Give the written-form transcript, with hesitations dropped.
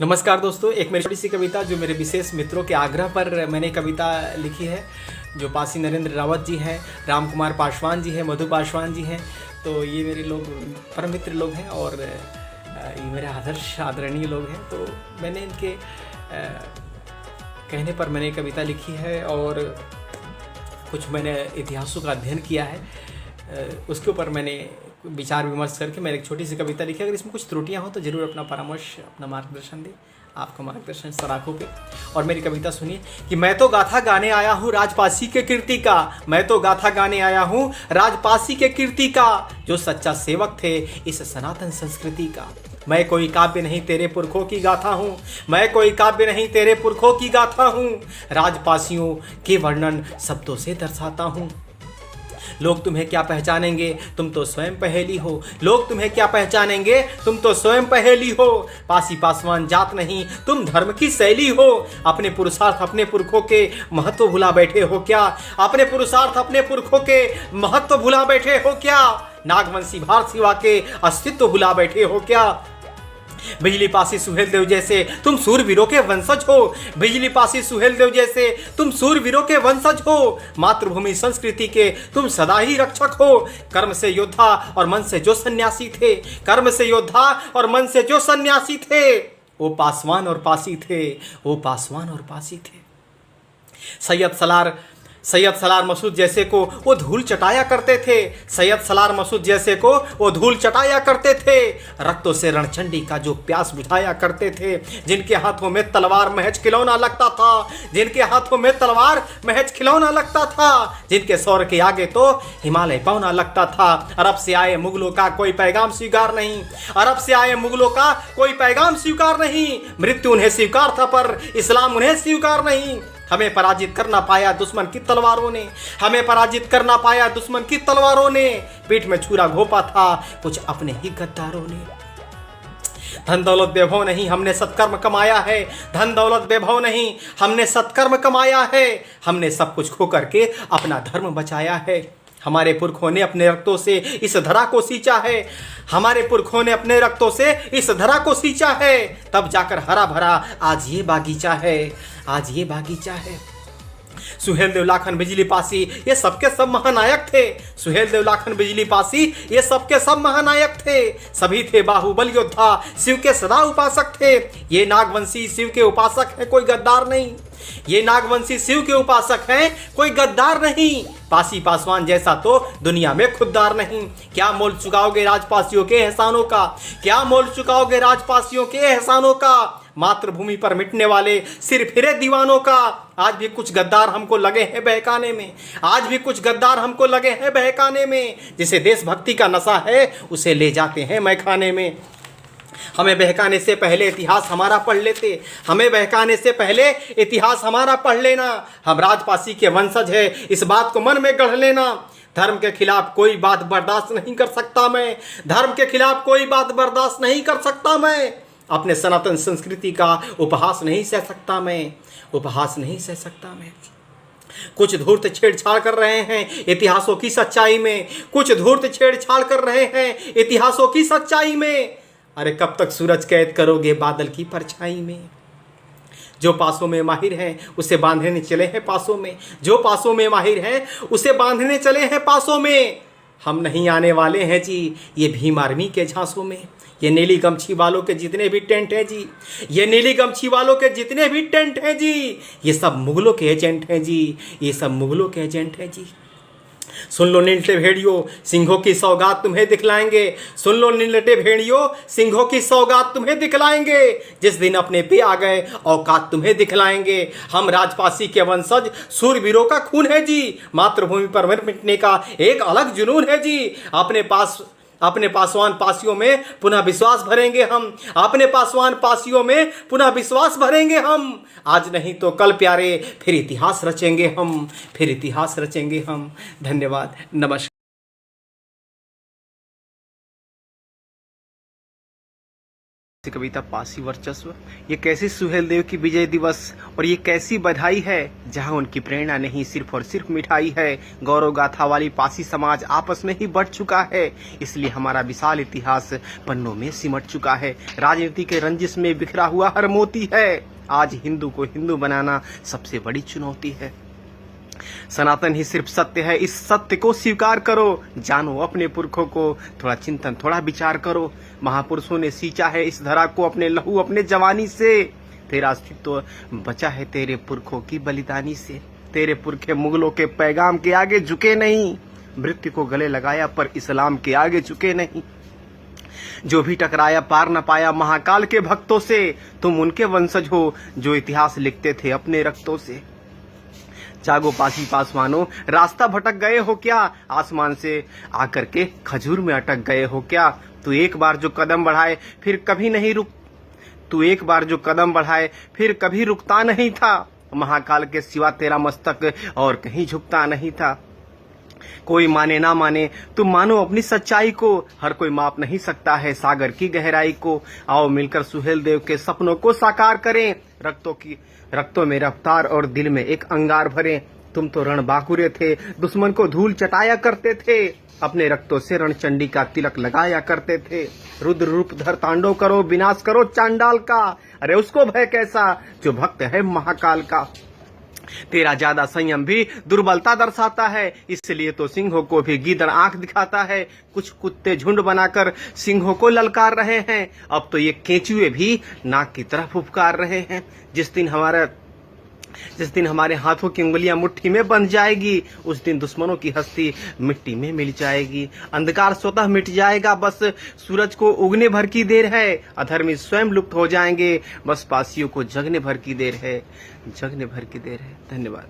नमस्कार दोस्तों, एक मेरी छोटी सी कविता जो मेरे विशेष मित्रों के आग्रह पर मैंने कविता लिखी है। जो पासी नरेंद्र रावत जी हैं, राम कुमार पासवान जी हैं, मधु पासवान जी हैं, तो ये मेरे लोग परम मित्र लोग हैं और ये मेरे आदर्श आदरणीय लोग हैं। तो मैंने इनके कहने पर मैंने कविता लिखी है और कुछ मैंने इतिहासों का अध्ययन किया है। उसके ऊपर मैंने विचार विमर्श करके मैंने एक छोटी सी कविता लिखी। अगर इसमें कुछ त्रुटियां हो तो ज़रूर अपना परामर्श, अपना मार्गदर्शन दें। आपका मार्गदर्शन सराखों पे। और मेरी कविता सुनिए कि मैं तो गाथा गाने आया हूँ राजपासी के कीर्ति का। मैं तो गाथा गाने आया हूँ राजपासी के कीर्ति का, जो सच्चा सेवक थे इस सनातन संस्कृति का। मैं कोई काव्य नहीं तेरे पुरखों की गाथा हूँ, मैं कोई काव्य नहीं तेरे पुरखों की गाथा हूँ, राजपासियों के वर्णन शब्दों से दर्शाता हूँ। लोग तुम्हें क्या पहचानेंगे, तुम तो स्वयं पहेली हो। लोग तुम्हें क्या पहचानेंगे, तुम तो स्वयं पहेली हो। पासी पासवान जात नहीं, तुम धर्म की शैली हो। अपने पुरुषार्थ अपने पुरखों के महत्व भुला बैठे हो क्या? अपने पुरुषार्थ अपने पुरखों के महत्व भुला बैठे हो क्या? नागवंशी भारत सेवा के अस्तित्व भुला बैठे हो क्या? बिजली पासी सुहेल देव जैसे तुम सूरवीरों के वंशज हो। बिजली पासी सुहेल देव जैसे तुम सूरवीरों के वंशज हो। मातृभूमि संस्कृति के तुम सदा ही रक्षक हो। कर्म से योद्धा और मन से जो सन्यासी थे, कर्म से योद्धा और मन से जो सन्यासी थे, वो पासवान और पासी थे, वो पासवान और पासी थे। सैयद सलार मसूद जैसे को वो धूल चटाया करते थे। सैयद सलार मसूद जैसे को वो धूल चटाया करते थे। रक्तों से रणचंडी का जो प्यास बुझाया करते थे। जिनके हाथों में तलवार महज खिलौना लगता था, जिनके हाथों में तलवार महज खिलौना लगता था, जिनके सौर के आगे तो हिमालय पौना लगता था। अरब से आए मुगलों का कोई पैगाम स्वीकार नहीं, अरब से आए मुगलों का कोई पैगाम स्वीकार नहीं। मृत्यु उन्हें स्वीकार था पर इस्लाम उन्हें स्वीकार नहीं। हमें पराजित करना पाया दुश्मन की तलवारों ने, हमें पराजित करना पाया दुश्मन की तलवारों ने। पीठ में छुरा घोपा था कुछ अपने ही गद्दारों ने। धन दौलत वैभव नहीं हमने सत्कर्म कमाया है, धन दौलत वैभव नहीं हमने सत्कर्म कमाया है। हमने सब कुछ खो करके अपना धर्म बचाया है। हमारे पुरखों ने अपने रक्तों से इस धरा को सींचा है, हमारे पुरखों ने अपने रक्तों से इस धरा को सींचा है। तब जाकर हरा भरा आज ये बागीचा है, आज ये बागीचा है। सुहेल देव लाखन बिजली पासी ये सबके सब महानायक थे। सुहेल देव लाखन बिजली पासी ये सबके सब महानायक थे। सभी थे बाहुबल योद्धा, शिव के सदा उपासक थे। ये नागवंशी शिव के उपासक हैं, कोई गद्दार नहीं। ये नागवंशी शिव के उपासक हैं, कोई गद्दार नहीं। पासी पासवान जैसा तो दुनिया में खुददार नहीं। क्या मोल चुकाओगे राजपासियों के एहसानों का, क्या मोल चुकाओगे राजपासियों के एहसानों का? मातृभूमि पर मिटने वाले सिर फिरे दीवानों का। आज भी कुछ गद्दार हमको लगे हैं बहकाने में, आज भी कुछ गद्दार हमको लगे हैं बहकाने में। जिसे देशभक्ति का नशा है उसे ले जाते हैं मैखाने में। हमें बहकाने से पहले इतिहास हमारा पढ़ लेते, हमें बहकाने से पहले इतिहास हमारा पढ़ लेना। हम राजपासी के वंशज है इस बात को मन में गढ़ लेना। धर्म के खिलाफ कोई बात बर्दाश्त नहीं कर सकता मैं, धर्म के खिलाफ कोई बात बर्दाश्त नहीं कर सकता मैं। अपने सनातन संस्कृति का उपहास नहीं सह सकता मैं, उपहास नहीं सह सकता मैं। कुछ धूर्त छेड़छाड़ कर रहे हैं इतिहासों की सच्चाई में, कुछ धूर्त छेड़छाड़ कर रहे हैं इतिहासों की सच्चाई में। अरे कब तक सूरज कैद करोगे बादल की परछाई में? जो पासों में माहिर हैं उसे बांधने चले हैं पासों में, जो पासों में माहिर हैं उसे बांधने चले हैं पासों में। हम नहीं आने वाले हैं जी ये भीम आर्मी के झांसों में। ये नीली गमछी वालों के जितने भी टेंट हैं जी, ये नीली गमछी वालों के जितने भी टेंट हैं जी, ये सब मुगलों के एजेंट हैं जी, ये सब मुगलों के एजेंट हैं जी। सुन लो नीलटे भेड़ियों सिंहों की सौगात तुम्हें दिखलाएंगे, सुन लो नीलटे भेड़ियों सिंहों की सौगात तुम्हें दिखलाएंगे। जिस दिन अपने पे आ गए औकात तुम्हें दिखलाएंगे। हम राजपासी के वंशज सूरवीरों का खून है जी, मातृभूमि पर मिटने का एक अलग जुनून है जी। अपने पासवान पासियों में पुनः विश्वास भरेंगे हम, अपने पासवान पासियों में पुनः विश्वास भरेंगे हम। आज नहीं तो कल प्यारे फिर इतिहास रचेंगे हम, फिर इतिहास रचेंगे हम। धन्यवाद, नमस्कार। कविता पासी वर्चस्व। ये कैसी सुहेलदेव की विजय दिवस और ये कैसी बधाई है जहां उनकी प्रेरणा नहीं सिर्फ और सिर्फ मिठाई है। गौरव गाथा वाली पासी समाज आपस में ही बढ़ चुका है, इसलिए हमारा विशाल इतिहास पन्नों में सिमट चुका है। राजनीति के रंजिश में बिखरा हुआ हर मोती है। आज हिंदू को हिंदू बनाना सबसे बड़ी चुनौती है। सनातन ही सिर्फ सत्य है, इस सत्य को स्वीकार करो। जानो अपने पुरखों को, थोड़ा चिंतन थोड़ा विचार करो। महापुरुषों ने सींचा है इस धरा को अपने लहू अपने जवानी से। तेरा अस्तित्व बचा है तेरे पुरखों की बलिदानी से। तेरे पुरखे मुगलों के पैगाम के आगे झुके नहीं, मृत्यु को गले लगाया पर इस्लाम के आगे झुके नहीं। जो भी टकराया पार न पाया महाकाल के भक्तों से। तुम उनके वंशज हो जो इतिहास लिखते थे अपने रक्तों से। जागो पासी पासवानों, रास्ता भटक गए हो क्या? आसमान से आकर के खजूर में अटक गए हो क्या? तू एक बार जो कदम बढ़ाए फिर कभी रुकता नहीं था। महाकाल के सिवा तेरा मस्तक और कहीं झुकता नहीं था। कोई माने ना माने तुम मानो अपनी सच्चाई को। हर कोई माप नहीं सकता है सागर की गहराई को। आओ मिलकर सुहेलदेव के सपनों को साकार करें। रक्तों में रफ्तार और दिल में एक अंगार भरें। तुम तो रणबांकुरे थे, दुश्मन को धूल चटाया करते थे। अपने रक्तों से रणचंडी का तिलक लगाया करते थे। रुद्र रूप धर तांडव करो, विनाश करो चांडाल का। अरे उसको भय कैसा जो भक्त है महाकाल का। तेरा ज्यादा संयम भी दुर्बलता दर्शाता है, इसलिए तो सिंहों को भी गीदड़ आंख दिखाता है। कुछ कुत्ते झुंड बनाकर सिंहों को ललकार रहे हैं, अब तो ये केंचुए भी नाक की तरफ फुफकार रहे हैं। जिस दिन हमारे हाथों की उंगलियां मुट्ठी में बंध जाएगी, उस दिन दुश्मनों की हस्ती मिट्टी में मिल जाएगी। अंधकार स्वतः मिट जाएगा, बस सूरज को उगने भर की देर है। अधर्मी स्वयं लुप्त हो जाएंगे, बस पासियों को जगने भर की देर है। धन्यवाद।